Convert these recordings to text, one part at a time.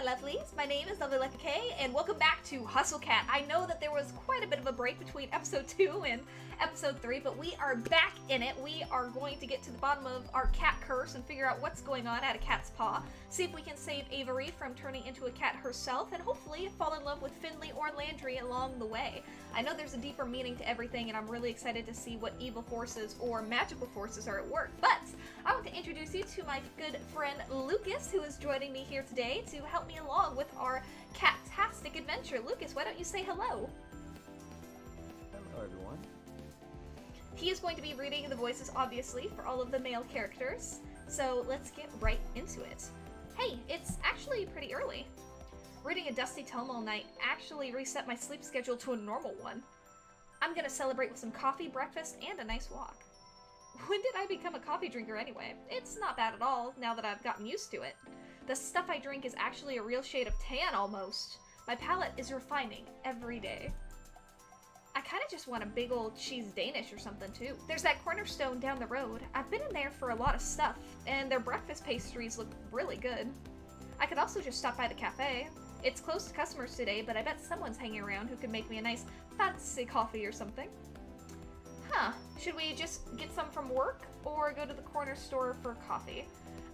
lovelies, my name is Lovely and welcome back to Hustle Cat. I know that there was quite a bit of a break between episode 2 and episode 3, but we are back in it. We are going to get to the bottom of our cat curse and figure out what's going on at a cat's paw, see if we can save Avery from turning into a cat herself, and hopefully fall in love with Finley or Landry along the way. I know there's a deeper meaning to everything, and I'm really excited to see what evil forces or magical forces are at work, but I want to introduce you to my good friend Lucas, who is joining me here today to help me along with our cat-tastic adventure. Lucas, why don't you say hello? Hello, everyone. He is going to be reading the voices, obviously, for all of the male characters, so let's get right into it. Hey, it's actually pretty early. Reading a dusty tome all night actually reset my sleep schedule to a normal one. I'm gonna celebrate with some coffee, breakfast, and a nice walk. When did I become a coffee drinker anyway? It's not bad at all, now that I've gotten used to it. The stuff I drink is actually a real shade of tan, almost. My palate is refining every day. I kinda just want a big old cheese Danish or something, too. There's that Cornerstone down the road. I've been in there for a lot of stuff, and their breakfast pastries look really good. I could also just stop by the cafe. It's closed to customers today, but I bet someone's hanging around who could make me a nice fancy coffee or something. Huh, should we just get some from work, or go to the corner store for coffee?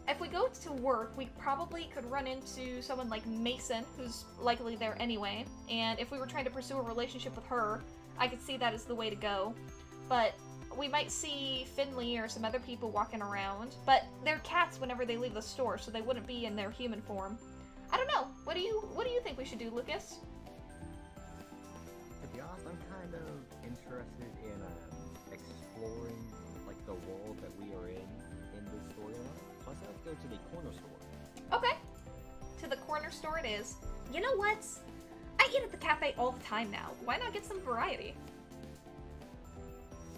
If we go to work, we probably could run into someone like Mason, who's likely there anyway, and if we were trying to pursue a relationship with her, I could see that as the way to go. But we might see Finley or some other people walking around, but they're cats whenever they leave the store, so they wouldn't be in their human form. I don't know. What do you think we should do, Lucas? To be honest, I'm kind of interested in exploring like the world that we are in this storyline. So I said let's go to the corner store. Okay. To the corner store it is. You know what? I eat at the cafe all the time now. Why not get some variety?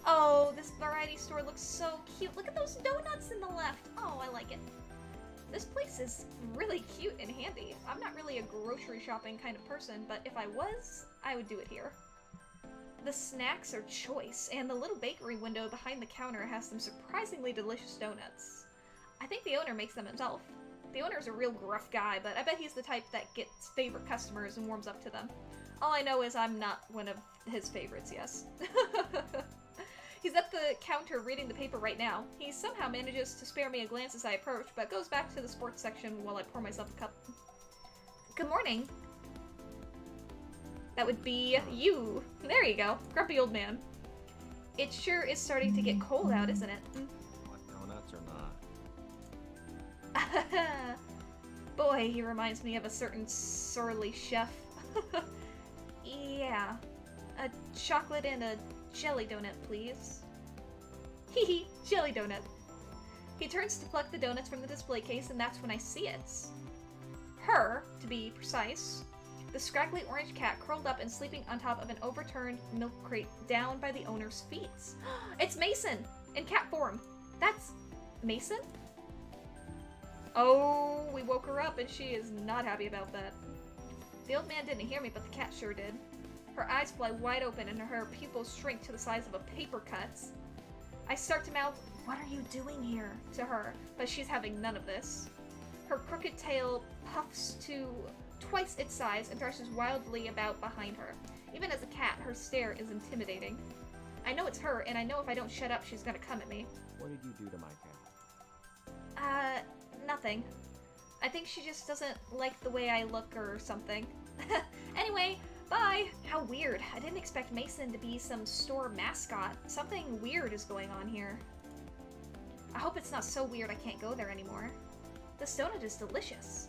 Oh, this variety store looks so cute. Look at those donuts in the left. Oh, I like it. This place is really cute and handy. I'm not really a grocery shopping kind of person, but if I was, I would do it here. The snacks are choice, and the little bakery window behind the counter has some surprisingly delicious donuts. I think the owner makes them himself. The owner's a real gruff guy, but I bet he's the type that gets favorite customers and warms up to them. All I know is I'm not one of his favorites, yes. He's at the counter reading the paper right now. He somehow manages to spare me a glance as I approach, but goes back to the sports section while I pour myself a cup. Good morning. That would be you. There you go. Grumpy old man. It sure is starting to get cold out, isn't it? What donuts or not? Boy, he reminds me of a certain surly chef. Yeah. A chocolate and a jelly donut, please. Hehe, jelly donut. He turns to pluck the donuts from the display case, and that's when I see it. Her, to be precise. The scraggly orange cat curled up and sleeping on top of an overturned milk crate down by the owner's feet. It's Mason! In cat form. That's Mason? Oh, we woke her up and she is not happy about that. The old man didn't hear me, but the cat sure did. Her eyes fly wide open and her pupils shrink to the size of a paper cut. I start to mouth, "What are you doing here?" to her, but she's having none of this. Her crooked tail puffs to twice its size and thrashes wildly about behind her. Even as a cat, her stare is intimidating. I know it's her, and I know if I don't shut up, she's gonna come at me. What did you do to my cat? Nothing. I think she just doesn't like the way I look or something. Anyway, bye! How weird. I didn't expect Mason to be some store mascot. Something weird is going on here. I hope it's not so weird I can't go there anymore. This donut is delicious.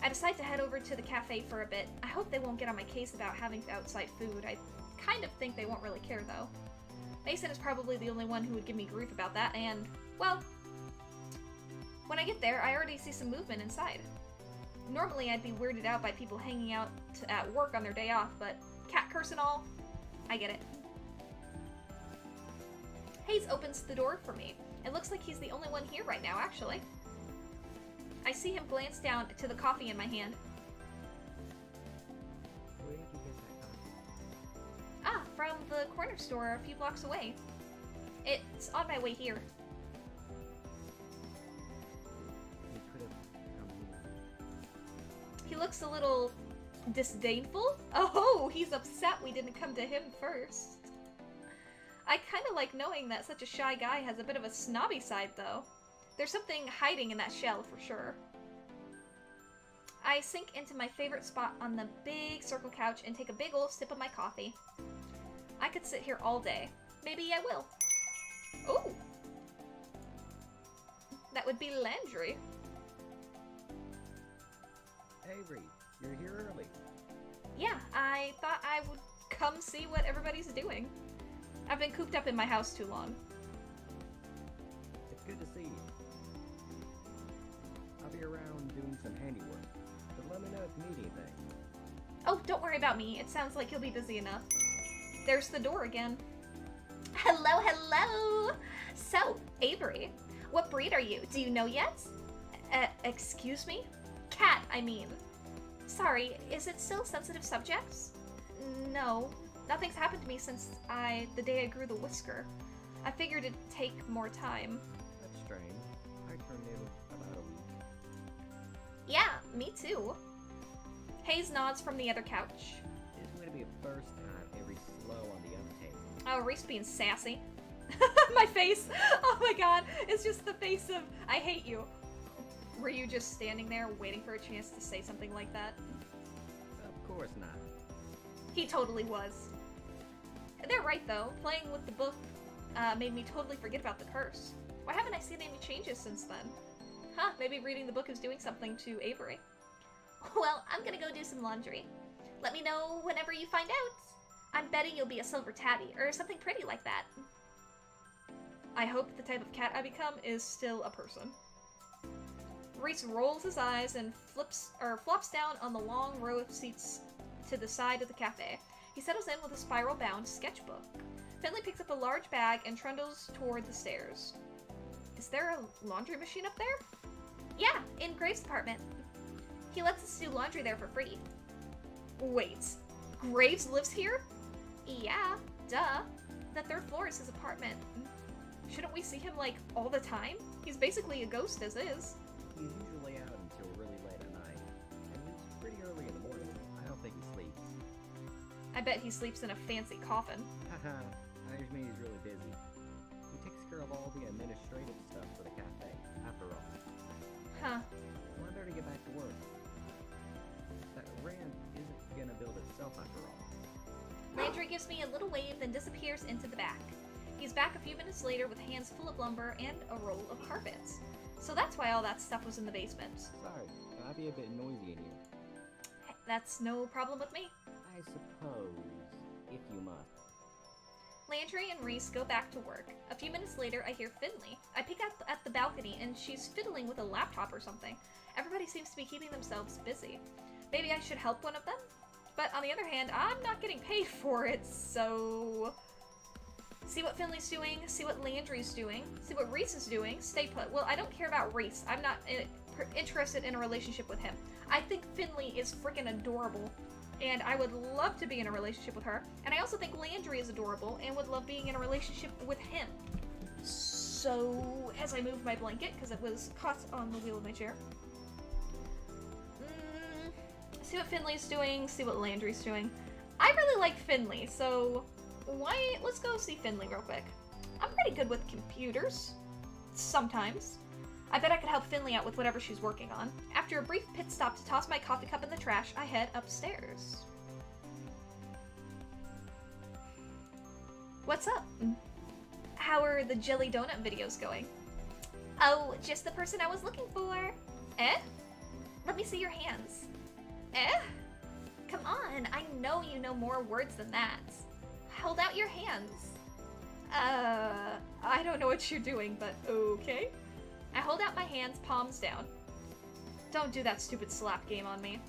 I decide to head over to the cafe for a bit. I hope they won't get on my case about having outside food. I kind of think they won't really care, though. Mason is probably the only one who would give me grief about that, and, well, when I get there, I already see some movement inside. Normally, I'd be weirded out by people hanging out at work on their day off, but cat curse and all, I get it. Hayes opens the door for me. It looks like he's the only one here right now, actually. I see him glance down to the coffee in my hand. Where did you get that coffee? Ah, from the corner store a few blocks away. It's on my way here. You could have come here. He looks a little disdainful. Oh, he's upset we didn't come to him first. I kind of like knowing that such a shy guy has a bit of a snobby side, though. There's something hiding in that shell, for sure. I sink into my favorite spot on the big circle couch and take a big ol' sip of my coffee. I could sit here all day. Maybe I will. Oh! That would be Landry. Avery, you're here early. Yeah, I thought I would come see what everybody's doing. I've been cooped up in my house too long. It's good to see you. I'll be around doing some handiwork, but let me know if you need anything. Oh, don't worry about me. It sounds like you'll be busy enough. There's the door again. Hello, hello! So, Avery, what breed are you? Do you know yet? Excuse me? Cat, I mean. Sorry, is it still sensitive subjects? No. Nothing's happened to me since the day I grew the whisker. I figured it'd take more time. That's strange. I turned in about a week. Yeah, me too. Hayes nods from the other couch. This is going to be a first time Avery's slow on the uptake. Oh, Reese being sassy. My face! Oh my god, it's just the face of, I hate you. Were you just standing there waiting for a chance to say something like that? Of course not. He totally was. They're right though, playing with the book made me totally forget about the curse. Why haven't I seen any changes since then? Huh, maybe reading the book is doing something to Avery. Well, I'm gonna go do some laundry. Let me know whenever you find out. I'm betting you'll be a silver tabby, or something pretty like that. I hope the type of cat I become is still a person. Reese rolls his eyes and flops down on the long row of seats to the side of the cafe. He settles in with a spiral-bound sketchbook. Finley picks up a large bag and trundles toward the stairs. Is there a laundry machine up there? Yeah, in Graves' apartment. He lets us do laundry there for free. Wait, Graves lives here? Yeah, duh. The 3rd floor is his apartment. Shouldn't we see him, like, all the time? He's basically a ghost as is. He's usually out until really late at night, and it's pretty early in the morning. I don't think he sleeps. I bet he sleeps in a fancy coffin. Haha, I just mean he's really busy. He takes care of all the administrative stuff for the cafe, after all. Huh. Well, I better get back to work. That ramp isn't gonna build itself after all. Landry gives me a little wave, then disappears into the back. He's back a few minutes later with hands full of lumber and a roll of carpets. So that's why all that stuff was in the basement. Sorry, it might be a bit noisy in here. That's no problem with me. I suppose, if you must. Landry and Reese go back to work. A few minutes later, I hear Finley. I peek up at the balcony, and she's fiddling with a laptop or something. Everybody seems to be keeping themselves busy. Maybe I should help one of them? But on the other hand, I'm not getting paid for it, so... See what Finley's doing, see what Landry's doing, see what Reese is doing, stay put. Well, I don't care about Reese. I'm not interested in a relationship with him. I think Finley is freaking adorable, and I would love to be in a relationship with her. And I also think Landry is adorable and would love being in a relationship with him. So, as I move my blanket, because it was caught on the wheel of my chair. See what Finley's doing, see what Landry's doing. I really like Finley, so let's go see Finley real quick. I'm pretty good with computers. Sometimes. I bet I could help Finley out with whatever she's working on. After a brief pit stop to toss my coffee cup in the trash, I head upstairs. What's up? How are the jelly donut videos going? Oh, just the person I was looking for. Eh? Let me see your hands. Eh? Come on, I know you know more words than that. Hold out your hands. I don't know what you're doing, but okay. I hold out my hands, palms down. Don't do that stupid slap game on me.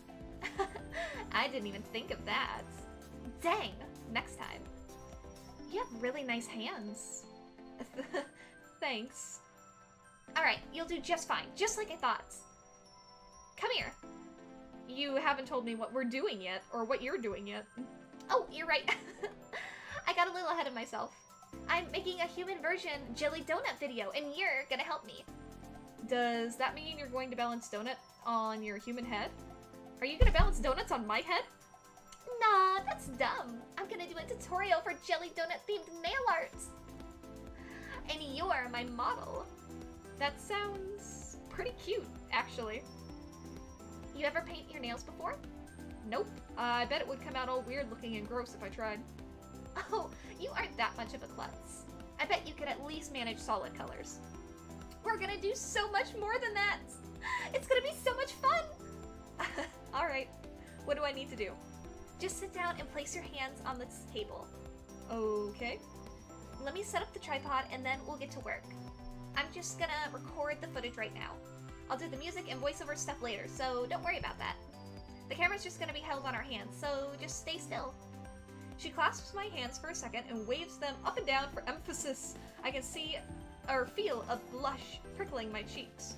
I didn't even think of that. Dang, next time. You have really nice hands. Thanks. Alright, you'll do just fine, just like I thought. Come here. You haven't told me what we're doing yet, or what you're doing yet. Oh, you're right. I got a little ahead of myself. I'm making a human version jelly donut video, and you're gonna help me. Does that mean you're going to balance donut on your human head? Are you gonna balance donuts on my head? Nah, that's dumb. I'm gonna do a tutorial for jelly donut themed nail art. And you're my model. That sounds pretty cute, actually. You ever paint your nails before? Nope. I bet it would come out all weird looking and gross if I tried. Oh, you aren't that much of a klutz. I bet you could at least manage solid colors. We're gonna do so much more than that. It's gonna be so much fun. Alright, what do I need to do? Just sit down and place your hands on this table. Okay. Let me set up the tripod and then we'll get to work. I'm just gonna record the footage right now. I'll do the music and voiceover stuff later, so don't worry about that. The camera's just gonna be held on our hands, so just stay still. She clasps my hands for a second and waves them up and down for emphasis. I can see or feel a blush prickling my cheeks.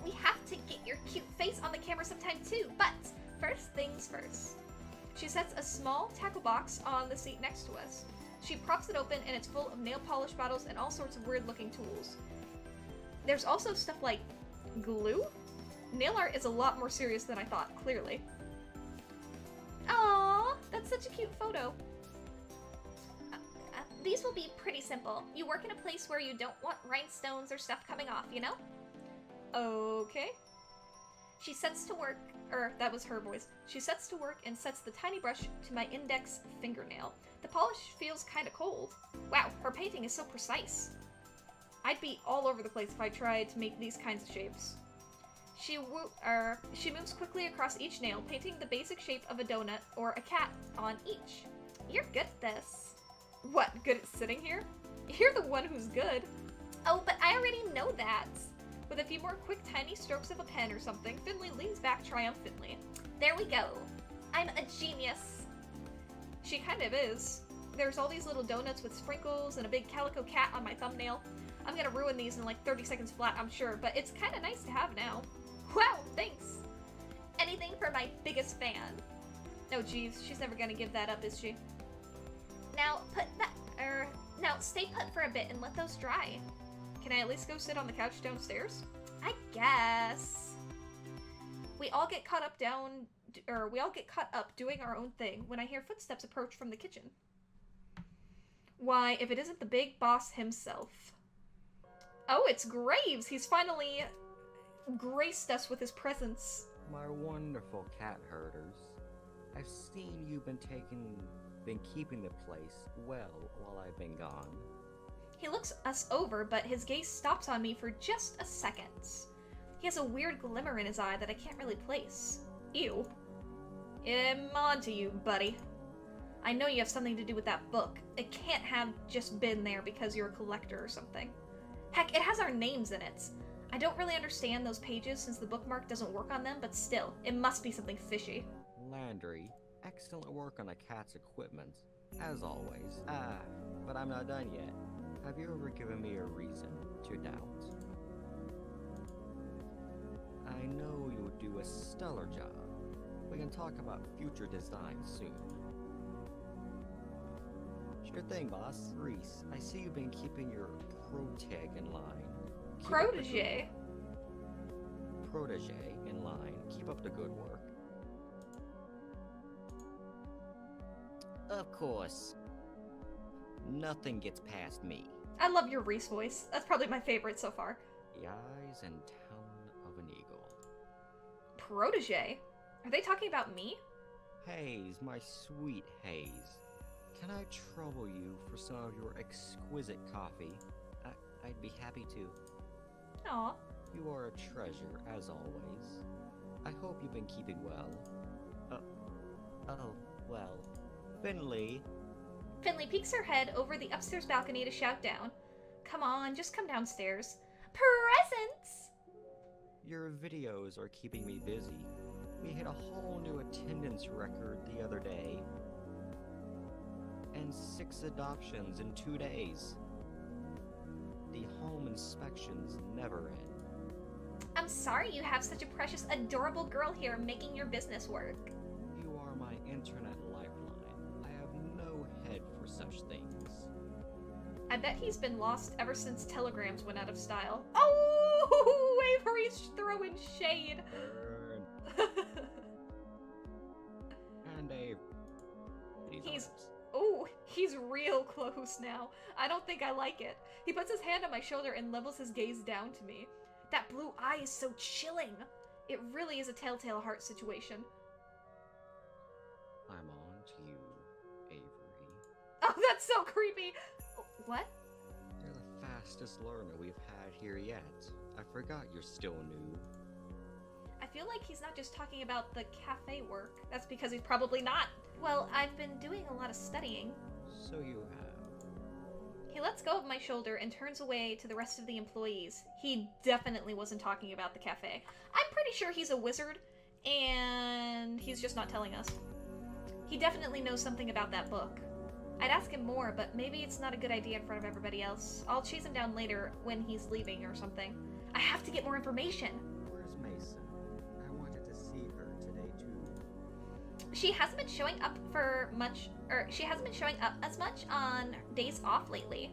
We have to get your cute face on the camera sometime too, but first things first. She sets a small tackle box on the seat next to us. She props it open and it's full of nail polish bottles and all sorts of weird looking tools. There's also stuff like glue? Nail art is a lot more serious than I thought, clearly. Aww, that's such a cute photo. These will be pretty simple. You work in a place where you don't want rhinestones or stuff coming off, you know? Okay. She sets to work, that was her voice. She sets to work and sets the tiny brush to my index fingernail. The polish feels kinda cold. Wow, her painting is so precise. I'd be all over the place if I tried to make these kinds of shapes. She moves quickly across each nail, painting the basic shape of a donut or a cat on each. You're good at this. What, good at sitting here? You're the one who's good. Oh, but I already know that. With a few more quick, tiny strokes of a pen or something, Finley leans back triumphantly. There we go. I'm a genius. She kind of is. There's all these little donuts with sprinkles and a big calico cat on my thumbnail. I'm gonna ruin these in like 30 seconds flat, I'm sure, but it's kind of nice to have now. Wow, thanks. Anything for my biggest fan. Oh geez, she's never gonna give that up, is she? Now now stay put for a bit and let those dry. Can I at least go sit on the couch downstairs? I guess. We all get caught up doing our own thing when I hear footsteps approach from the kitchen. Why, if it isn't the big boss himself. Oh, it's Graves! He's finally graced us with his presence. My wonderful cat herders. I've seen you've been keeping the place well while I've been gone. He looks us over, but his gaze stops on me for just a second. He has a weird glimmer in his eye that I can't really place. Ew. I'm on to you, buddy. I know you have something to do with that book. It can't have just been there because you're a collector or something. Heck, it has our names in it. I don't really understand those pages since the bookmark doesn't work on them, but still, it must be something fishy. Landry, excellent work on the cat's equipment, as always. But I'm not done yet. Have you ever given me a reason to doubt? I know you'll do a stellar job. We can talk about future designs soon. Sure thing, boss. Reese, I see you've been keeping your protege in line. Protege? Protege in line. Keep up the good work. Of course. Nothing gets past me. I love your Reese voice. That's probably my favorite so far. The eyes and talon of an eagle. Protege? Are they talking about me? Hayes, my sweet Hayes. Can I trouble you for some of your exquisite coffee? I'd be happy to. Aw. You are a treasure, as always. I hope you've been keeping well. Well. Finley. Finley peeks her head over the upstairs balcony to shout down. Come on, just come downstairs. Presents! Your videos are keeping me busy. We hit a whole new attendance record the other day. And 6 adoptions in 2 days. The home inspections never end. I'm sorry you have such a precious, adorable girl here making your business work. You are my internet lifeline. I have no head for such things. I bet he's been lost ever since telegrams went out of style. Oh, Avery's throwing shade. Burn. He's... Oh, he's real close now. I don't think I like it. He puts his hand on my shoulder and levels his gaze down to me. That blue eye is so chilling. It really is a telltale heart situation. I'm on to you, Avery. Oh, that's so creepy. What? You're the fastest learner we've had here yet. I forgot you're still new. I feel like he's not just talking about the cafe work. That's because he's probably not. Well, I've been doing a lot of studying. So you have. He lets go of my shoulder and turns away to the rest of the employees. He definitely wasn't talking about the cafe. I'm pretty sure he's a wizard, and he's just not telling us. He definitely knows something about that book. I'd ask him more, but maybe it's not a good idea in front of everybody else. I'll chase him down later when he's leaving or something. I have to get more information. Where's Mason? I wanted to see her today too. She hasn't been showing up as much on days off lately.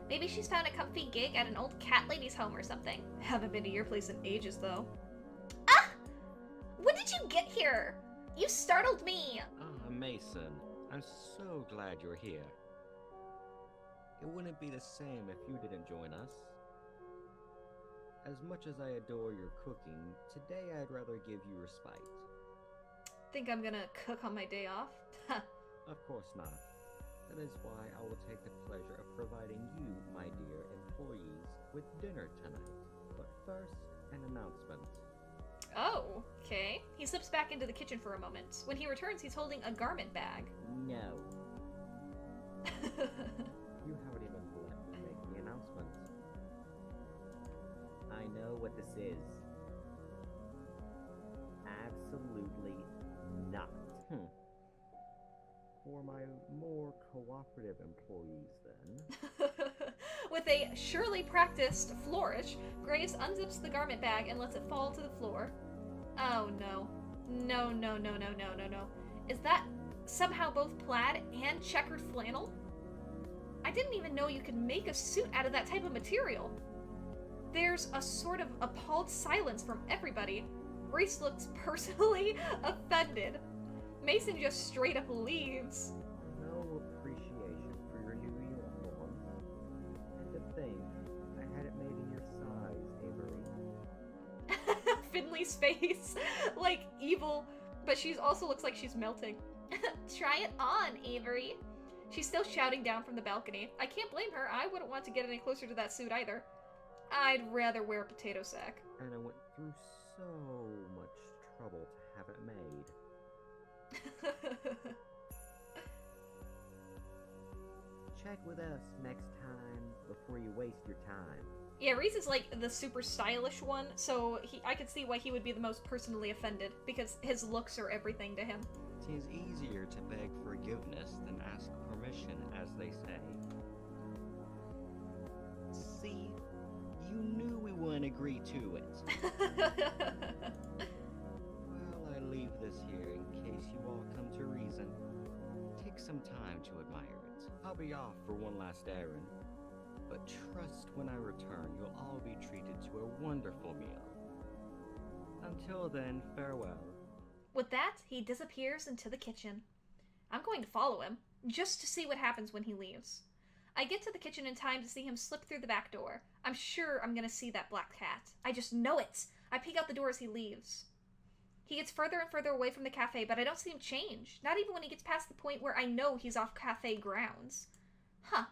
Maybe she's found a comfy gig at an old cat lady's home or something. Haven't been to your place in ages, though. Ah! When did you get here? You startled me! Ah, Mason. I'm so glad you're here. It wouldn't be the same if you didn't join us. As much as I adore your cooking, today I'd rather give you respite. Think I'm gonna cook on my day off? Of course not. That is why I will take the pleasure of providing you, my dear employees, with dinner tonight. But first, an announcement. Oh, okay. He slips back into the kitchen for a moment. When he returns, he's holding a garment bag. No. You haven't even let me make the announcement. I know what this is. Absolutely not. For my more cooperative employees, then. With a surely practiced flourish, Graves unzips the garment bag and lets it fall to the floor. Oh no. No, no, no, no, no, no, no. Is that somehow both plaid and checkered flannel? I didn't even know you could make a suit out of that type of material. There's a sort of appalled silence from everybody. Reese looks personally offended. Mason just straight up leaves. No appreciation for your new uniform. And to think, I had it made in your size, Avery. Finley's face, like evil, but she also looks like she's melting. Try it on, Avery. She's still shouting down from the balcony. I can't blame her. I wouldn't want to get any closer to that suit either. I'd rather wear a potato sack. And I went through so much trouble to have it made. Check with us next time before you waste your time. Yeah, Reese is like the super stylish one, so I could see why he would be the most personally offended, because his looks are everything to him. 'Tis easier to beg forgiveness than ask permission, as they say. See? You knew we wouldn't agree to it. Well, I leave this here in case you all come to reason. Take some time to admire it. I'll be off for one last errand, but trust when I return you'll all be treated to a wonderful meal. Until then, farewell. With that, he disappears into the kitchen. I'm going to follow him, just to see what happens when he leaves. I get to the kitchen in time to see him slip through the back door. I'm sure I'm gonna see that black cat. I just know it! I peek out the door as he leaves. He gets further and further away from the cafe, but I don't see him change. Not even when he gets past the point where I know he's off cafe grounds. Huh.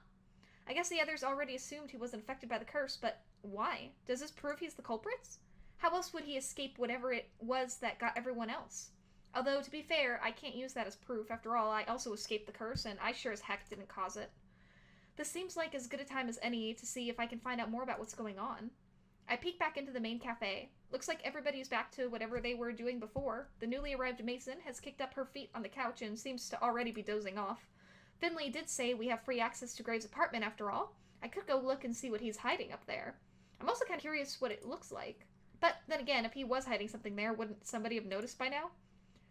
I guess the others already assumed he wasn't affected by the curse, but why? Does this prove he's the culprit? How else would he escape whatever it was that got everyone else? Although, to be fair, I can't use that as proof. After all, I also escaped the curse, and I sure as heck didn't cause it. This seems like as good a time as any to see if I can find out more about what's going on. I peek back into the main cafe. Looks like everybody's back to whatever they were doing before. The newly arrived Mason has kicked up her feet on the couch and seems to already be dozing off. Finley did say we have free access to Graves' apartment after all. I could go look and see what he's hiding up there. I'm also kind of curious what it looks like. But then again, if he was hiding something there, wouldn't somebody have noticed by now?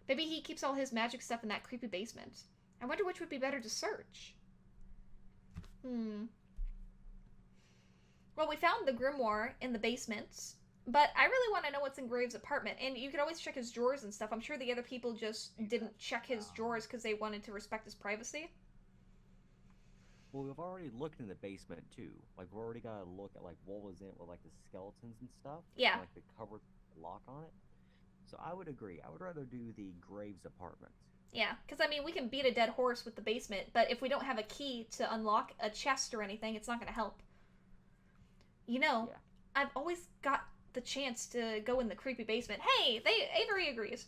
Maybe he keeps all his magic stuff in that creepy basement. I wonder which would be better to search. Well, we found the grimoire in the basement. But I really want to know what's in Graves' apartment, and you could always check his drawers and stuff. I'm sure the other people just didn't check his drawers because they wanted to respect his privacy. Well, we've already looked in the basement too. Like, we've already got to look at like what was in it with like the skeletons and stuff. Yeah. And, like the cupboard lock on it. So I would agree. I would rather do the Graves apartment. Yeah, because I mean, we can beat a dead horse with the basement, but if we don't have a key to unlock a chest or anything, it's not going to help. You know, Yeah. I've always got the chance to go in the creepy basement. Hey, Avery agrees.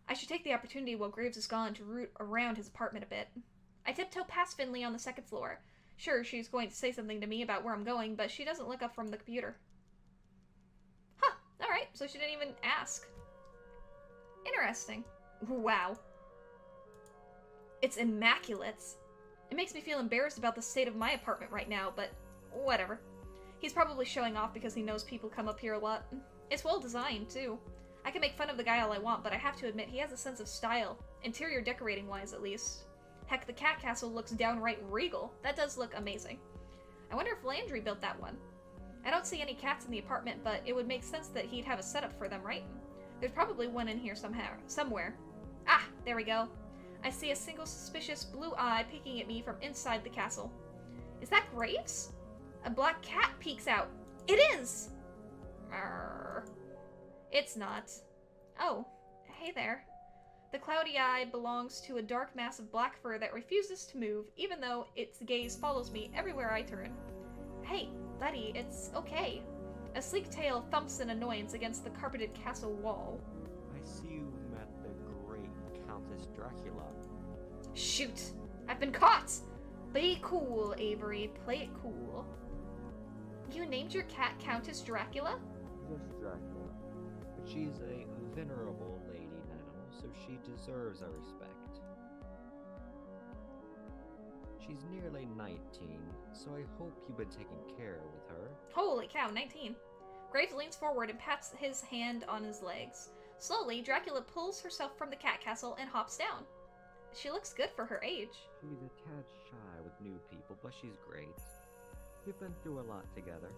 I should take the opportunity while Graves is gone to root around his apartment a bit. I tiptoe past Finley on the second floor. Sure, she's going to say something to me about where I'm going, but she doesn't look up from the computer. Huh, alright, so she didn't even ask. Interesting. Wow. It's immaculate. It makes me feel embarrassed about the state of my apartment right now, but whatever. He's probably showing off because he knows people come up here a lot. It's well designed, too. I can make fun of the guy all I want, but I have to admit he has a sense of style. Interior decorating-wise, at least. Heck, the cat castle looks downright regal. That does look amazing. I wonder if Landry built that one. I don't see any cats in the apartment, but it would make sense that he'd have a setup for them, right? There's probably one in here somewhere. Ah, there we go. I see a single suspicious blue eye peeking at me from inside the castle. Is that Graves? A black cat peeks out. It is! Arrgh. It's not. Oh, hey there. The cloudy eye belongs to a dark mass of black fur that refuses to move, even though its gaze follows me everywhere I turn. Hey, buddy, it's okay. A sleek tail thumps in annoyance against the carpeted castle wall. I see you met the great Countess Dracula. Shoot! I've been caught! Be cool, Avery. Play it cool. You named your cat Countess Dracula? Just Dracula. But she's a venerable lady now, so she deserves our respect. She's nearly 19, so I hope you've been taking care with her. Holy cow, 19. Graves leans forward and pats his hand on his legs. Slowly, Dracula pulls herself from the cat castle and hops down. She looks good for her age. She's a tad shy with new people, but she's great. We've been through a lot together.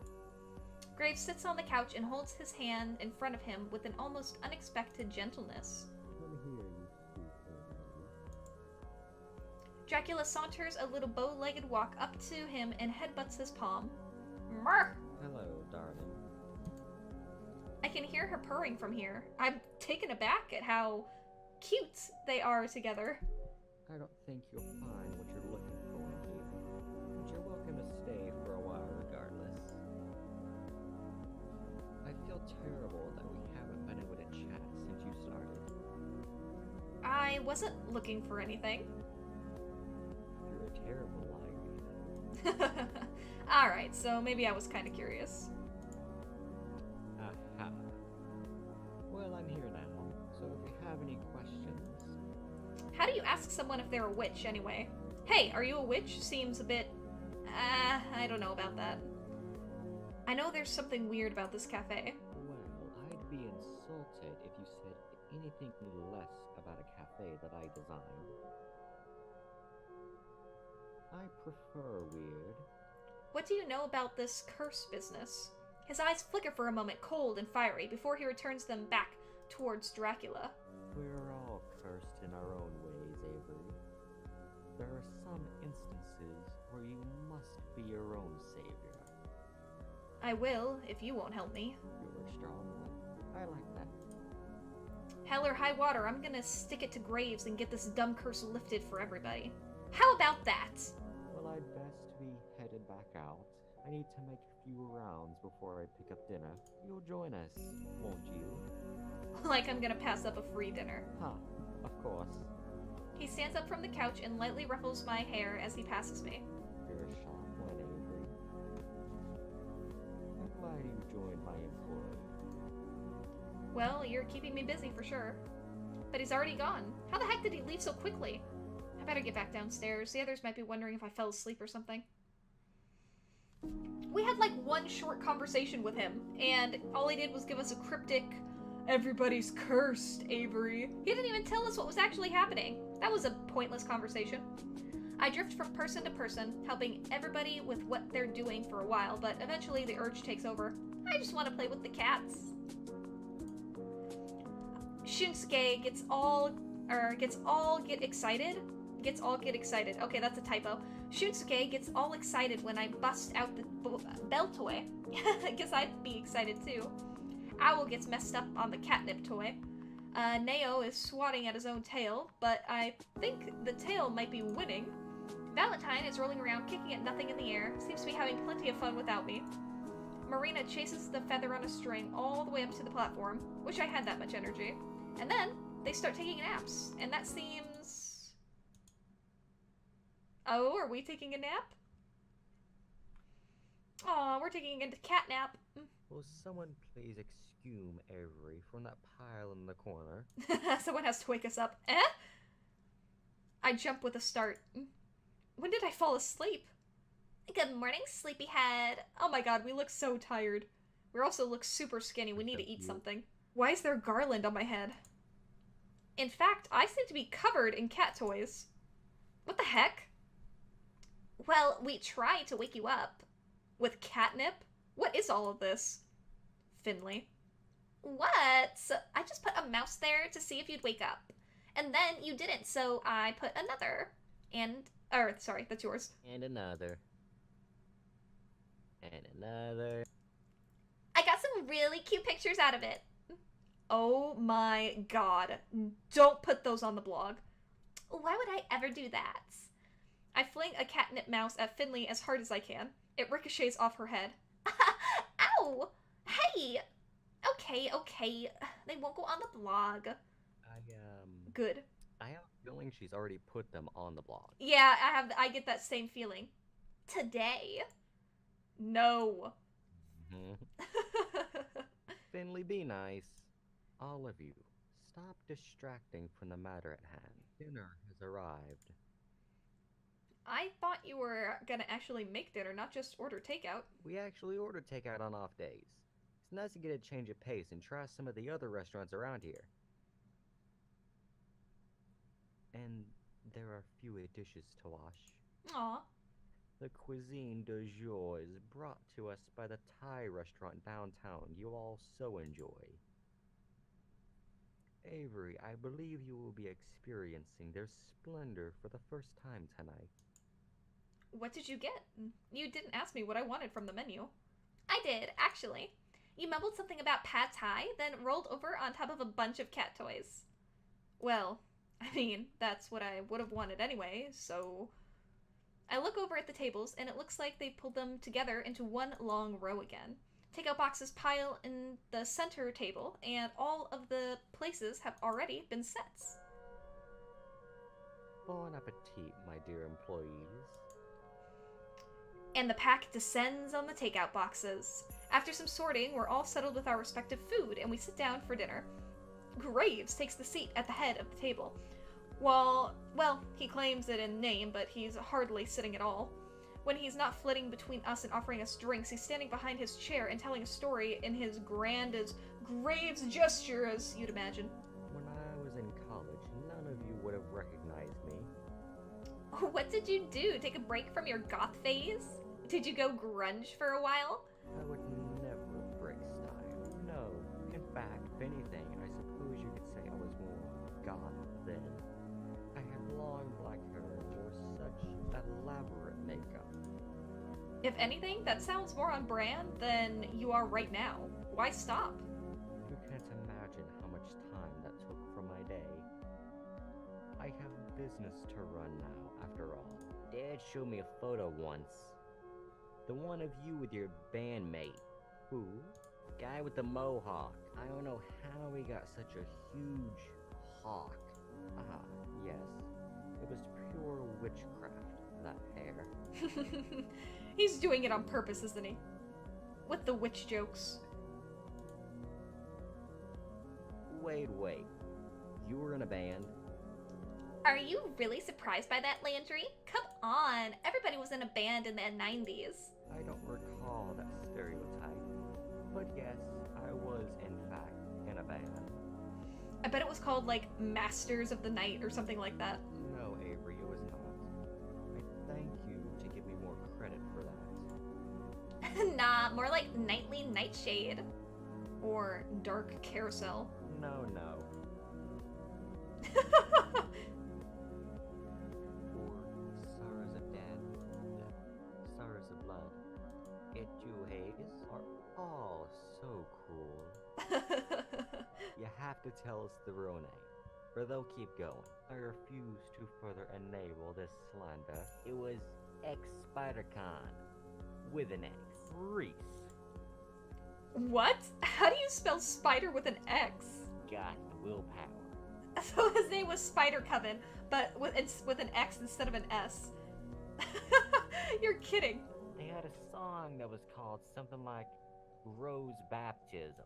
Graves sits on the couch and holds his hand in front of him with an almost unexpected gentleness. Come here, you stupid lady. Dracula saunters a little bow-legged walk up to him and headbutts his palm. Murr! Hello, darling. I can hear her purring from here. I'm taken aback at how cute they are together. I don't think you'll find what you're looking for here, but you're welcome to stay for a while regardless. I feel terrible that we haven't been able to chat since you started. I wasn't looking for anything. You're a terrible liar. Alright, so maybe I was kind of curious. Aha. Well, I'm here now, so if you have any questions... How do you ask someone if they're a witch, anyway? Hey, are you a witch? Seems a bit... I don't know about that. I know there's something weird about this cafe. Well, I'd be insulted if you said anything less about a cafe that I designed. I prefer weird. What do you know about this curse business? His eyes flicker for a moment, cold and fiery, before he returns them back towards Dracula. We're all cursed in our own ways, Avery. There are some instances where you must be your own savior. I will, if you won't help me. You're a strong one. I like that. Hell or high water, I'm gonna stick it to Graves and get this dumb curse lifted for everybody. How about that? Well, I'd best be headed back out. I need to make a few rounds before I pick up dinner. You'll join us, won't you? Like I'm gonna pass up a free dinner. Huh, of course. He stands up from the couch and lightly ruffles my hair as he passes me. You're a sharp one, Avery. I'm glad you joined my employ. Well, you're keeping me busy for sure. But he's already gone. How the heck did he leave so quickly? I better get back downstairs. The others might be wondering if I fell asleep or something. We had like one short conversation with him, and all he did was give us a cryptic, "Everybody's cursed, Avery." He didn't even tell us what was actually happening. That was a pointless conversation. I drift from person to person, helping everybody with what they're doing for a while, but eventually the urge takes over. I just want to play with the cats. Shunsuke gets all get excited. Okay, that's a typo. Shunsuke gets all excited when I bust out the bell toy. I guess I'd be excited too. Owl gets messed up on the catnip toy. Neo is swatting at his own tail, but I think the tail might be winning. Valentine is rolling around kicking at nothing in the air. Seems to be having plenty of fun without me. Marina chases the feather on a string all the way up to the platform. Wish I had that much energy. And then they start taking naps, and that seems... Oh, are we taking a nap? Aw, we're taking a cat nap. Will someone please exhume Avery from that pile in the corner? Someone has to wake us up. Eh? I jump with a start. When did I fall asleep? Good morning, sleepyhead. Oh my god, we look so tired. We also look super skinny. We need to eat something. Why is there a garland on my head? In fact, I seem to be covered in cat toys. What the heck? Well, we tried to wake you up. With catnip? What is all of this? Finley. What? I just put a mouse there to see if you'd wake up. And then you didn't, so I put another. Sorry, that's yours. And another. And another. I got some really cute pictures out of it. Oh my god. Don't put those on the blog. Why would I ever do that? I fling a catnip mouse at Finley as hard as I can. It ricochets off her head. Ow! Hey! Okay. They won't go on the blog. Good. I have a feeling she's already put them on the blog. Yeah, I get that same feeling. Today. No. Finley, be nice. All of you, stop distracting from the matter at hand. Dinner has arrived. I thought you were gonna actually make dinner, not just order takeout. We actually order takeout on off days. It's nice to get a change of pace and try some of the other restaurants around here. And there are fewer dishes to wash. Aw. The cuisine du jour is brought to us by the Thai restaurant downtown you all so enjoy. Avery, I believe you will be experiencing their splendor for the first time tonight. What did you get? You didn't ask me what I wanted from the menu. I did, actually. You mumbled something about pad thai, then rolled over on top of a bunch of cat toys. Well, I mean, that's what I would have wanted anyway, so... I look over at the tables, and it looks like they pulled them together into one long row again. Takeout boxes pile in the center table, and all of the places have already been set. Bon appetit, my dear employees. And the pack descends on the takeout boxes. After some sorting, we're all settled with our respective food, and we sit down for dinner. Graves takes the seat at the head of the table. Well, he claims it in name, but he's hardly sitting at all. When he's not flitting between us and offering us drinks, he's standing behind his chair and telling a story in his grand as Graves gesture, as you'd imagine. When I was in college, none of you would have recognized me. What did you do? Take a break from your goth phase? Did you go grunge for a while? I would never break style. No. In fact, if anything, I suppose you could say I was more goth then. I had long black hair and wore such elaborate makeup. If anything, that sounds more on brand than you are right now. Why stop? You can't imagine how much time that took from my day. I have business to run now, after all. Dad showed me a photo once. The one of you with your bandmate. Who? Guy with the mohawk. I don't know how he got such a huge hawk. Ah, yes. It was pure witchcraft, that hair. He's doing it on purpose, isn't he? With the witch jokes. Wait. You were in a band? Are you really surprised by that, Landry? Come on, everybody was in a band in the 90s. I don't recall that stereotype. But yes, I was in fact in a band. I bet it was called, like, Masters of the Night or something like that. No, Avery, it was not. I thank you to give me more credit for that. Nah, more like Nightly Nightshade. Or Dark Carousel. No, no. Or sorrows of death, sorrows of blood. Ensue are all so cruel. You have to tell us the real name, or they'll keep going. I refuse to further enable this slander. It was Xpidercoven, with an X. Reese. What? How do you spell spider with an X? Got the willpower. So his name was Xpidercoven, but with an X instead of an S. You're kidding. They had a song that was called something like Rose Baptism.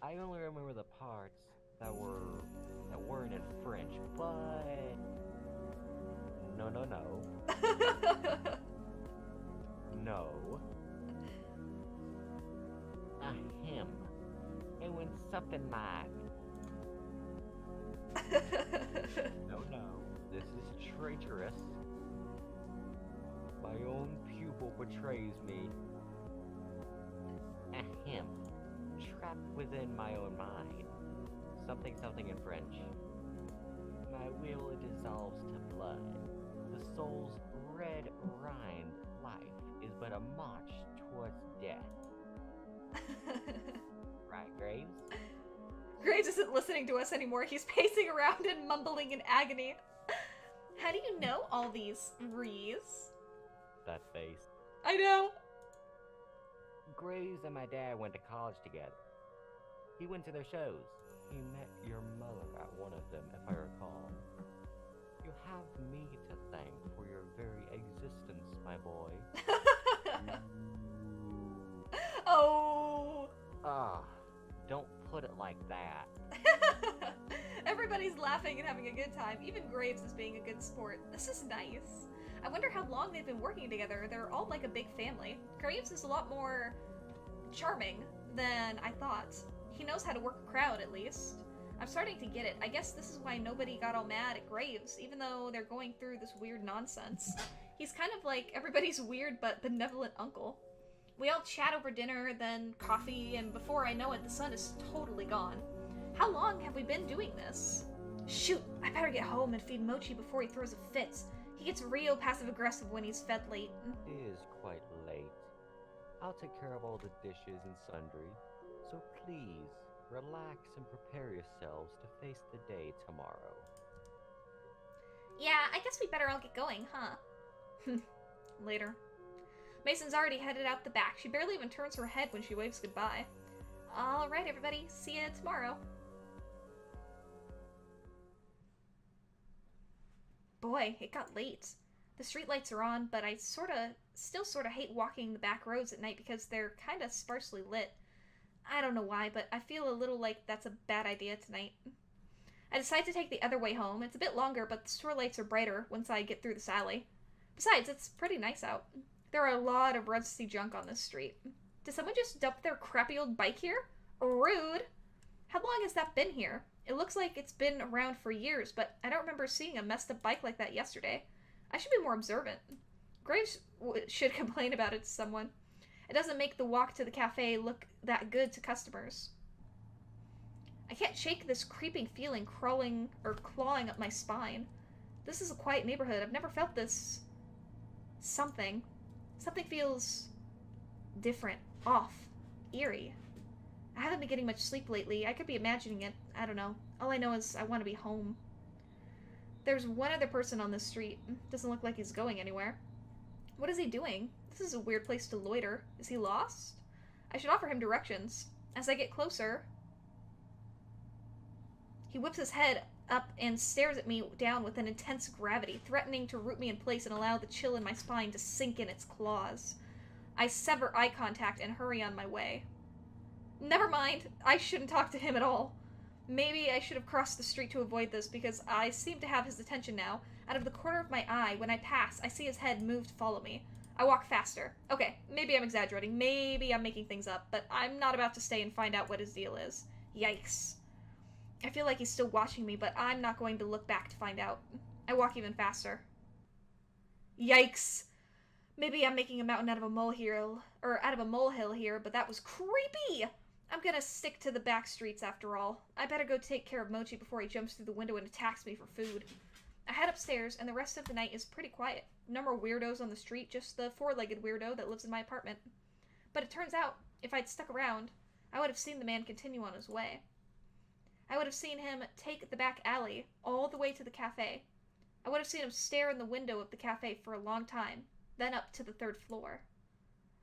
I only remember the parts that weren't in French, but no. No. A hymn. It went something like No. This is traitorous. My own pupil betrays me. A hymn. Trapped within my own mind. Something in French. My will dissolves to blood. The soul's red rind life is but a march towards death. Right, Graves? Graves isn't listening to us anymore. He's pacing around and mumbling in agony. How do you know all these Rees? That face. I know. Graves and my dad went to college together. He went to their shows. He met your mother at one of them, if I recall. You have me to thank for your very existence, my boy. Oh. Ah, don't put it like that. Everybody's laughing and having a good time. Even Graves is being a good sport. This is nice. I wonder how long they've been working together. They're all like a big family. Graves is a lot more charming than I thought. He knows how to work a crowd, at least. I'm starting to get it. I guess this is why nobody got all mad at Graves, even though they're going through this weird nonsense. He's kind of like everybody's weird but benevolent uncle. We all chat over dinner, then coffee, and before I know it, the sun is totally gone. How long have we been doing this? Shoot, I better get home and feed Mochi before he throws a fit. He gets real passive-aggressive when he's fed late. It is quite late. I'll take care of all the dishes and sundry. So please, relax and prepare yourselves to face the day tomorrow. Yeah, I guess we better all get going, huh? Later. Mason's already headed out the back. She barely even turns her head when she waves goodbye. Alright, everybody. See you tomorrow. Boy, it got late. The streetlights are on, but I still sort of hate walking the back roads at night because they're kind of sparsely lit. I don't know why, but I feel a little like that's a bad idea tonight. I decide to take the other way home. It's a bit longer, but the store lights are brighter once I get through this alley. Besides, it's pretty nice out. There are a lot of rusty junk on this street. Did someone just dump their crappy old bike here? Rude! How long has that been here? It looks like it's been around for years, but I don't remember seeing a messed up bike like that yesterday. I should be more observant. Graves should complain about it to someone. It doesn't make the walk to the cafe look that good to customers. I can't shake this creeping feeling crawling or clawing up my spine. This is a quiet neighborhood. I've never felt this. Something feels different, off, eerie. I haven't been getting much sleep lately. I could be imagining it. I don't know. All I know is I want to be home. There's one other person on this street. Doesn't look like he's going anywhere. What is he doing? This is a weird place to loiter. Is he lost? I should offer him directions. As I get closer, he whips his head up and stares at me down with an intense gravity, threatening to root me in place and allow the chill in my spine to sink in its claws. I sever eye contact and hurry on my way. Never mind, I shouldn't talk to him at all. Maybe I should have crossed the street to avoid this, because I seem to have his attention now. Out of the corner of my eye, when I pass, I see his head move to follow me. I walk faster. Okay, maybe I'm exaggerating, maybe I'm making things up, but I'm not about to stay and find out what his deal is. Yikes. I feel like he's still watching me, but I'm not going to look back to find out. I walk even faster. Yikes. Maybe I'm making a mountain out of a molehill, or out of a molehill here, but that was creepy! I'm gonna stick to the back streets after all. I better go take care of Mochi before he jumps through the window and attacks me for food. I head upstairs, and the rest of the night is pretty quiet. No more weirdos on the street, just the four-legged weirdo that lives in my apartment. But it turns out, if I'd stuck around, I would have seen the man continue on his way. I would have seen him take the back alley all the way to the cafe. I would have seen him stare in the window of the cafe for a long time, then up to the 3rd floor.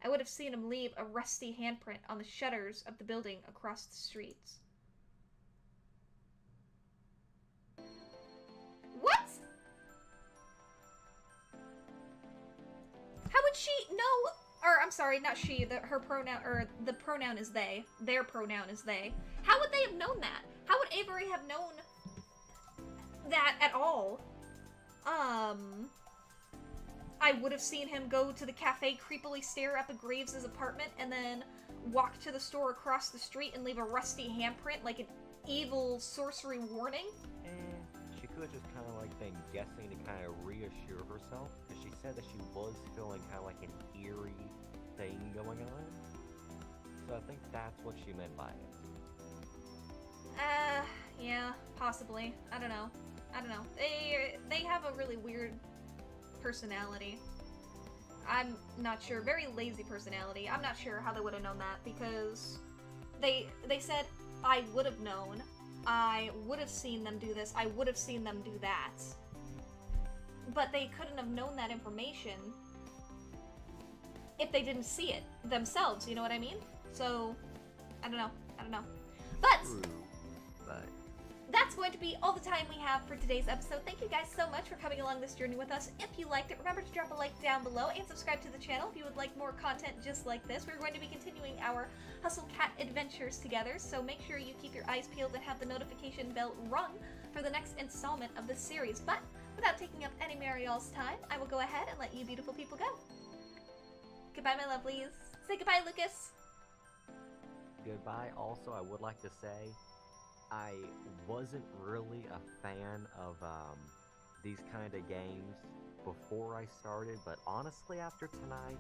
I would have seen him leave a rusty handprint on the shutters of the building across the streets. What? How would she know? Or, I'm sorry, not she, her pronoun, or the pronoun is they. Their pronoun is they. How would they have known that? How would Avery have known that at all? I would have seen him go to the cafe, creepily stare up at Graves' apartment, and then walk to the store across the street and leave a rusty handprint like an evil sorcery warning. She could have just kind of like been guessing to kind of reassure herself, because she said that she was feeling kind of like an eerie thing going on. So I think that's what she meant by it. Yeah, possibly. I don't know. They have a really weird personality. I'm not sure. Very lazy personality. I'm not sure how they would have known that, because they said, I would have known. I would have seen them do this. I would have seen them do that. But they couldn't have known that information if they didn't see it themselves, you know what I mean? So, I don't know. But True, but that's going to be all the time we have for today's episode. Thank you guys so much for coming along this journey with us. If you liked it, remember to drop a like down below and subscribe to the channel if you would like more content just like this. We're going to be continuing our Hustle Cat adventures together, so make sure you keep your eyes peeled and have the notification bell rung for the next installment of this series. But without taking up any more of y'all's time, I will go ahead and let you beautiful people go. Goodbye, my lovelies. Say goodbye, Lucas. goodbye. Also, I would like to say, I wasn't really a fan of these kind of games before I started, but honestly, after tonight,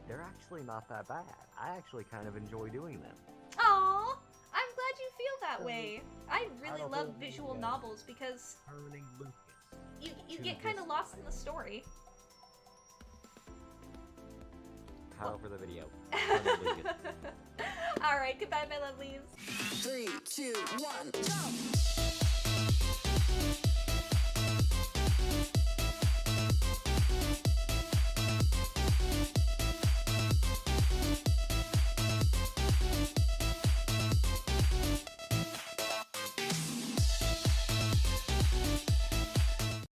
they're actually not that bad. I actually kind of enjoy doing them. Aww, I'm glad you feel that way. I really love visual novels because Turning Lucas. you get kind of lost in the story. Title for the video. Turning Lucas. Alright, goodbye, my lovelies. 3, 2, 1, jump!